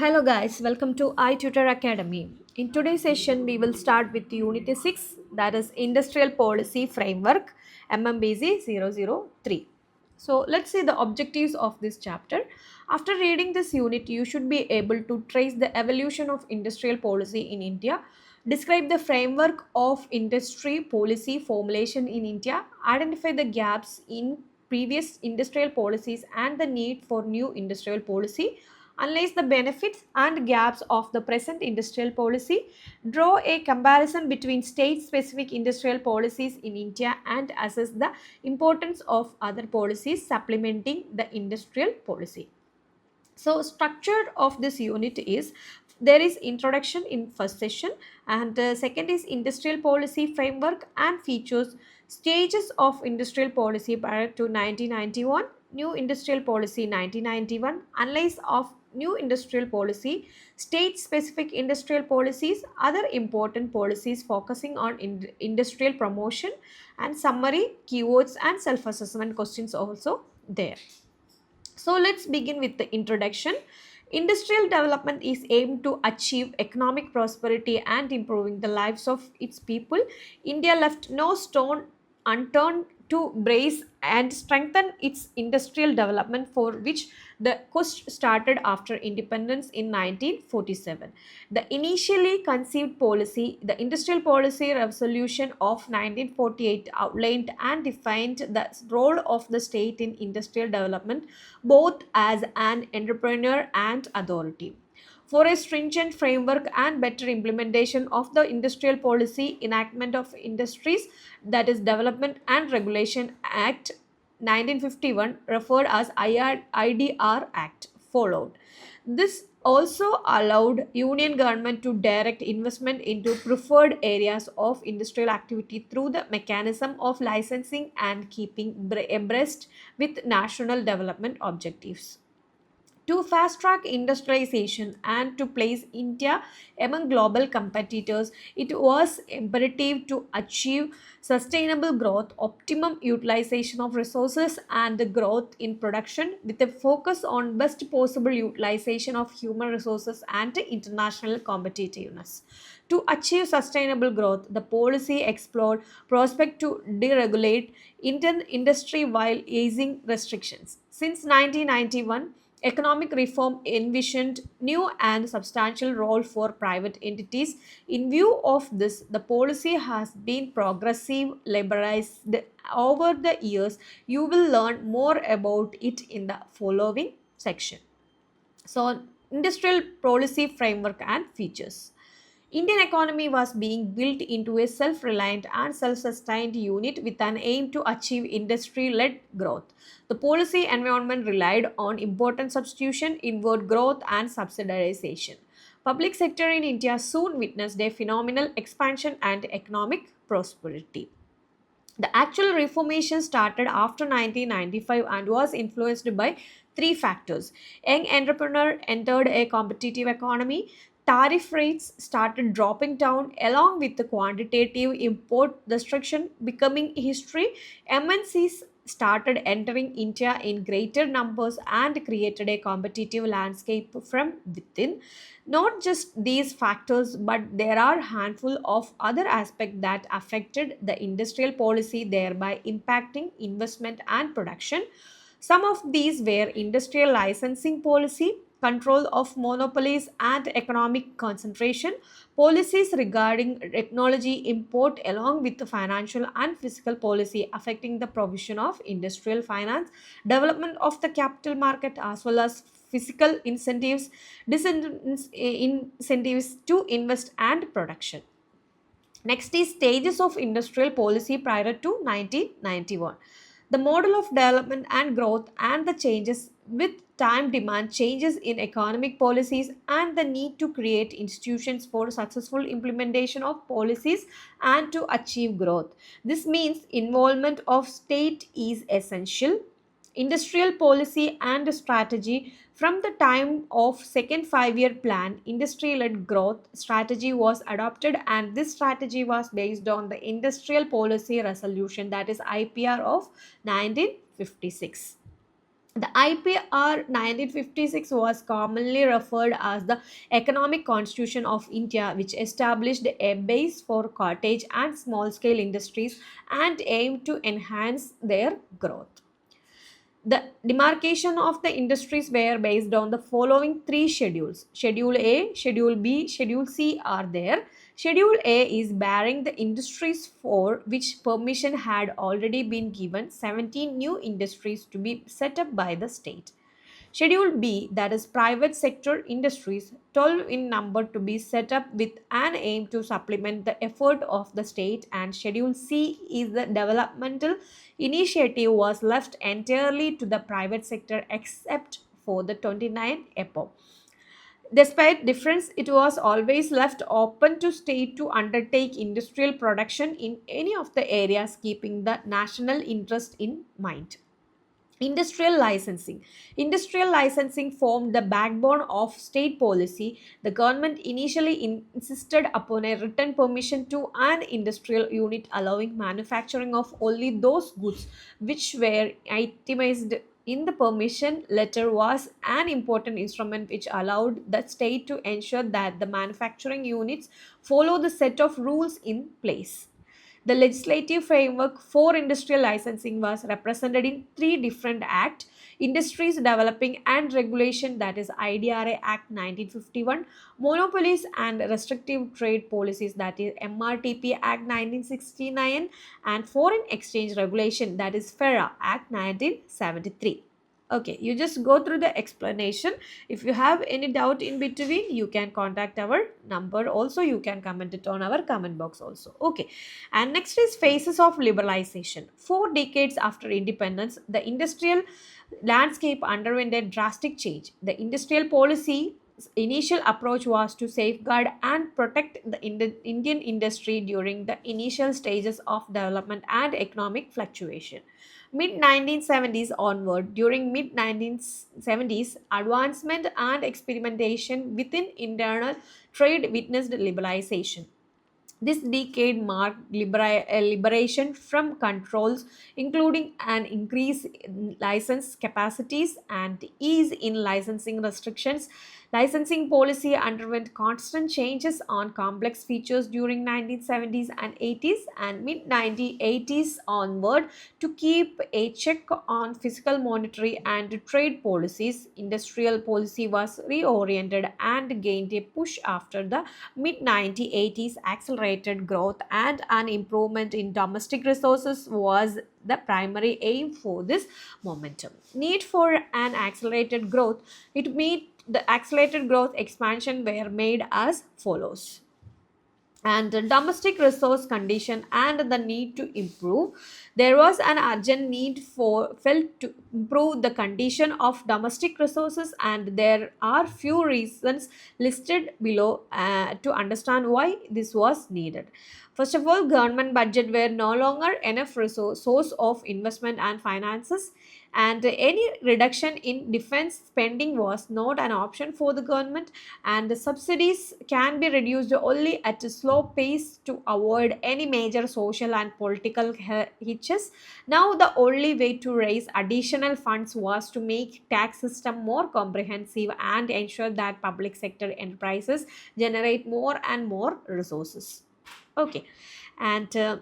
Hello guys, welcome to i-tutor Academy. In today's session, we will start with Unit 6, that is Industrial Policy Framework MMPC-003. So let's see the objectives of this chapter. After reading this unit, you should be able to trace the evolution of industrial policy in India, describe the framework of industry policy formulation in India, identify the gaps in previous industrial policies and the need for new industrial policy, analyze the benefits and gaps of the present industrial policy, draw a comparison between state specific industrial policies in India, and assess the importance of other policies supplementing the industrial policy. So structure of this unit is there is introduction in first session, and second is industrial policy framework and features, stages of industrial policy prior to 1991, new industrial policy 1991, analysis of new industrial policy, state specific industrial policies, other important policies focusing on industrial promotion, and summary, keywords and self assessment questions also there. So let's begin with the introduction. Industrial development is aimed to achieve economic prosperity and improving the lives of its people. India left no stone unturned to brace and strengthen its industrial development, for which the quest started after independence in 1947. The initially conceived policy, the Industrial Policy Resolution of 1948, outlined and defined the role of the state in industrial development, both as an entrepreneur and authority. For a stringent framework and better implementation of the industrial policy, enactment of Industries, that is Development and Regulation Act 1951, referred as IDR Act, followed. This also allowed Union government to direct investment into preferred areas of industrial activity through the mechanism of licensing and keeping abreast with national development objectives. To fast track industrialization and to place India among global competitors, it was imperative to achieve sustainable growth, optimum utilization of resources, and the growth in production with a focus on best possible utilization of human resources and international competitiveness. To achieve sustainable growth, the policy explored prospect to deregulate Indian industry while easing restrictions. Since 1991, economic reform envisioned new and substantial role for private entities. In view of this, the policy has been progressive, liberalized over the years. You will learn more about it in the following section. So, industrial policy framework and features. Indian economy was being built into a self-reliant and self-sustained unit with an aim to achieve industry-led growth. The policy environment relied on important substitution, inward growth and subsidization. Public sector in India soon witnessed a phenomenal expansion and economic prosperity. The actual reformation started after 1995 and was influenced by three factors. Young entrepreneur entered a competitive economy, tariff rates started dropping down along with the quantitative import restriction becoming history, MNCs started entering India in greater numbers and created a competitive landscape from within. Not just these factors, but there are a handful of other aspects that affected the industrial policy, thereby impacting investment and production. Some of these were industrial licensing policy, control of monopolies and economic concentration, policies regarding technology import, along with the financial and fiscal policy affecting the provision of industrial finance, development of the capital market, as well as fiscal incentives, disincentives to invest and production. Next is stages of industrial policy prior to 1991. The model of development and growth and the changes with time demand changes in economic policies and the need to create institutions for successful implementation of policies and to achieve growth. This means involvement of state is essential. Industrial policy and strategy. From the time of second 5-year plan, industry-led growth strategy was adopted, and this strategy was based on the Industrial Policy Resolution, that is IPR of 1956. The IPR 1956 was commonly referred as the Economic Constitution of India, which established a base for cottage and small scale industries and aimed to enhance their growth. The demarcation of the industries were based on the following three schedules. Schedule A, Schedule B, Schedule C are there. Schedule A is barring the industries for which permission had already been given 17 new industries to be set up by the state. Schedule B, that is private sector industries, 12 in number to be set up with an aim to supplement the effort of the state, and Schedule C is the developmental initiative was left entirely to the private sector except for the 29 EPO. Despite difference, it was always left open to state to undertake industrial production in any of the areas keeping the national interest in mind. Industrial licensing. Industrial licensing formed the backbone of state policy. The government initially insisted upon a written permission to an industrial unit allowing manufacturing of only those goods which were itemized in the permission letter was an important instrument which allowed the state to ensure that the manufacturing units follow the set of rules in place. The legislative framework for industrial licensing was represented in three different acts: Industries Developing and Regulation, that is IDRA Act 1951, Monopolies and Restrictive Trade Policies, that is MRTP Act 1969, and Foreign Exchange Regulation, that is FERA Act 1973. Okay, you just go through the explanation. If you have any doubt in between, you can contact our number. Also, you can comment it on our comment box also. Okay, and next is phases of liberalization. 4 decades after independence, the industrial landscape underwent a drastic change. The industrial policy initial approach was to safeguard and protect the Indian industry during the initial stages of development and economic fluctuation. Mid 1970s onward, during mid 1970s, advancement and experimentation within internal trade witnessed liberalization. This decade marked liberation from controls, including an increase in license capacities and ease in licensing restrictions. Licensing policy underwent constant changes on complex features during 1970s and 80s and mid 1980s onward to keep a check on fiscal, monetary, and trade policies. Industrial policy was reoriented and gained a push after the mid 1980s. Accelerated growth and an improvement in domestic resources was the primary aim for this momentum. Need for an accelerated growth. It meet the accelerated growth expansion were made as follows. And the domestic resource condition and the need to improve. There was an urgent need for felt to improve the condition of domestic resources, and there are few reasons listed below to understand why this was needed. First of all, government budget were no longer enough source of investment and finances, and any reduction in defense spending was not an option for the government, and the subsidies can be reduced only at a slow pace to avoid any major social and political hitches. Now the only way to raise additional funds was to make tax system more comprehensive and ensure that public sector enterprises generate more and more resources. Okay, and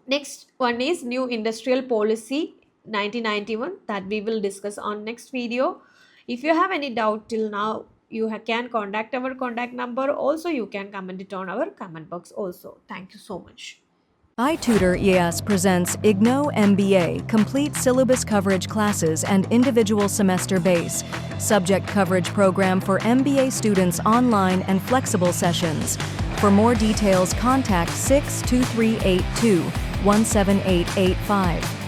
next one is new industrial policy 1991 that we will discuss on next video. If you have any doubt till now, you can contact our contact number. Also, you can comment it on our comment box also. Thank you so much. i-tutor ES presents Ignou MBA, complete syllabus coverage classes and individual semester base, subject coverage program for MBA students online and flexible sessions. For more details, contact 62382 17885.